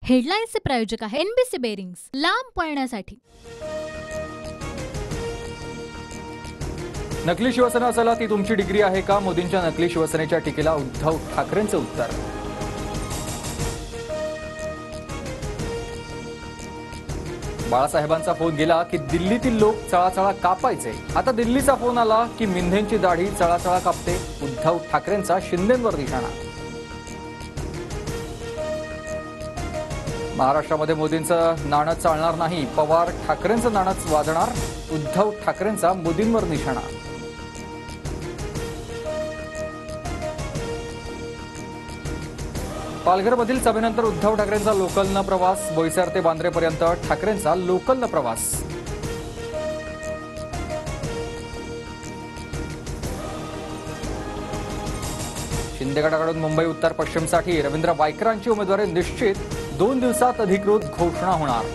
हेडलाईन्सचे प्रायोजक आहे NBC bearings, लांब पळण्यासाठी। नकली शिवसेना असायला ती तुमची डिग्री आहे का? मोदींच्या नकली शिवसेनेच्या टीकेला उद्धव ठाकरेंचं उत्तर। बाळासाहेबांचा फोन गेला की दिल्लीतील लोक चळाचळा कापायचे, आता दिल्लीचा फोन आला की मिंधेंची दाढी चळाचळा कापते। उद्धव ठाकरेंचा शिंदेंवर निशाणा। महाराष्ट्रामध्ये मोदींचं नाणं चालणार नाही, पवार ठाकरेंचं नाणंच वाजणार। उद्धव ठाकरेंचा मोदींवर निशाणा। पालघरमधील सभेनंतर उद्धव ठाकरेंचा लोकलनं प्रवास, बोईसर ते बांद्रेपर्यंत ठाकरेंचा लोकलनं प्रवास। शिंदे गटाकडून मुंबई उत्तर पश्चिमसाठी रवींद्र वायकरांची उमेदवारी निश्चित, 2 दिवसात अधिकृत घोषणा होणार।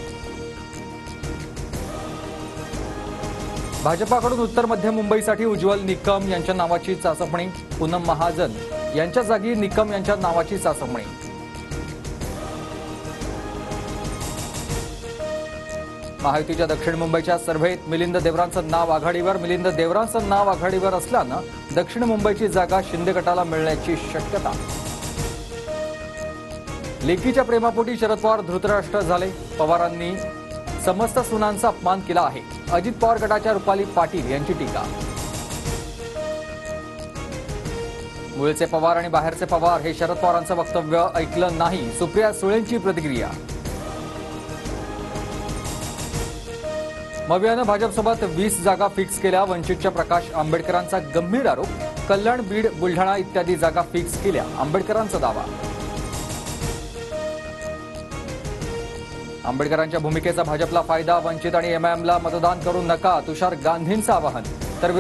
भाजपाकडून उत्तर मध्य मुंबईसाठी उज्ज्वल निकम यांच्या नावाची चाचपणी, पूनम महाजन यांच्या जागी निकम यांच्या नावाची चाचपणी। महायुतीच्या दक्षिण मुंबईच्या सर्व्हेत मिलिंद देवरांचं नाव आघाडीवर। मिलिंद देवरांचं नाव आघाडीवर असल्यानं दक्षिण मुंबईची जागा शिंदे गटाला मिळण्याची शक्यता। लेकीच्या प्रेमापोटी शरद पवार धृतराष्ट्र झाले, पवारांनी समस्त सुनांचा अपमान केला आहे। अजित पवार गटाच्या रुपाली पाटील यांची टीका। मूळचे पवार आणि बाहेरचे पवार हे शरद पवारांचं वक्तव्य ऐकलं नाही, सुप्रिया सुळेंची प्रतिक्रिया। मवियानं भाजपसोबत 20 जागा फिक्स केल्या, वंचितच्या प्रकाश आंबेडकरांचा गंभीर आरोप। कल्याण, बीड, बुलढाणा इत्यादी जागा फिक्स केल्या, आंबेडकरांचा दावा। आंबेडकरांच्या भूमिकेचा भाजपला फायदा, वंचित आणि एमआयएमला मतदान करू नका, तुषार गांधींचं आवाहन। तर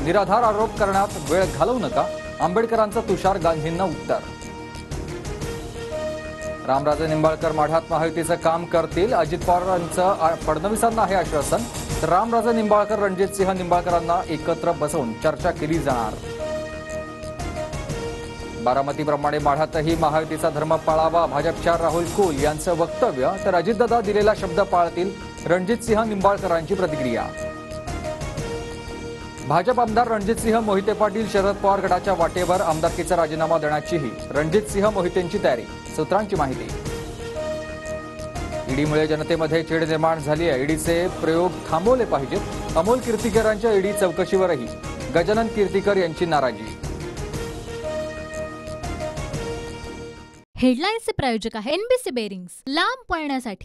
निराधार आरोप करण्यात वेळ घालवू नका, आंबेडकरांचं तुषार गांधींना उत्तर। रामराजे निंबाळकर माढ्यात महायुतीचं काम करतील, अजित पवारांचं फडणवीसांना आहे आश्वासन। तर रामराजे निंबाळकर रणजितसिंह निंबाळकरांना एकत्र बसवून चर्चा केली जाणार। बारामतीप्रमाणे माढ्यातही महायुतीचा धर्म पाळावा, भाजपच्या राहुल कुल यांचं वक्तव्य। तर अजितदादा दिलेला शब्द पाळतील, रणजितसिंह निंबाळकरांची प्रतिक्रिया। भाजप आमदार रणजितसिंह मोहिते पाटील शरद पवार गटाच्या वाटेवर, आमदारकीचा राजीनामा देण्याचीही रणजितसिंह मोहितेंची तयारी, सूत्रांची माहिती। ईडीमुळे जनतेमध्ये चीड निर्माण झाली आहे, ईडीचे प्रयोग थांबवले पाहिजेत। अमोल कीर्तीकरांच्या ईडी चौकशीवरही गजानन कीर्तीकर यांची नाराजी। हेडलाईन्सचे प्रायोजक आहे एनबीसी बेरिंग्स, लांब पळण्यासाठी।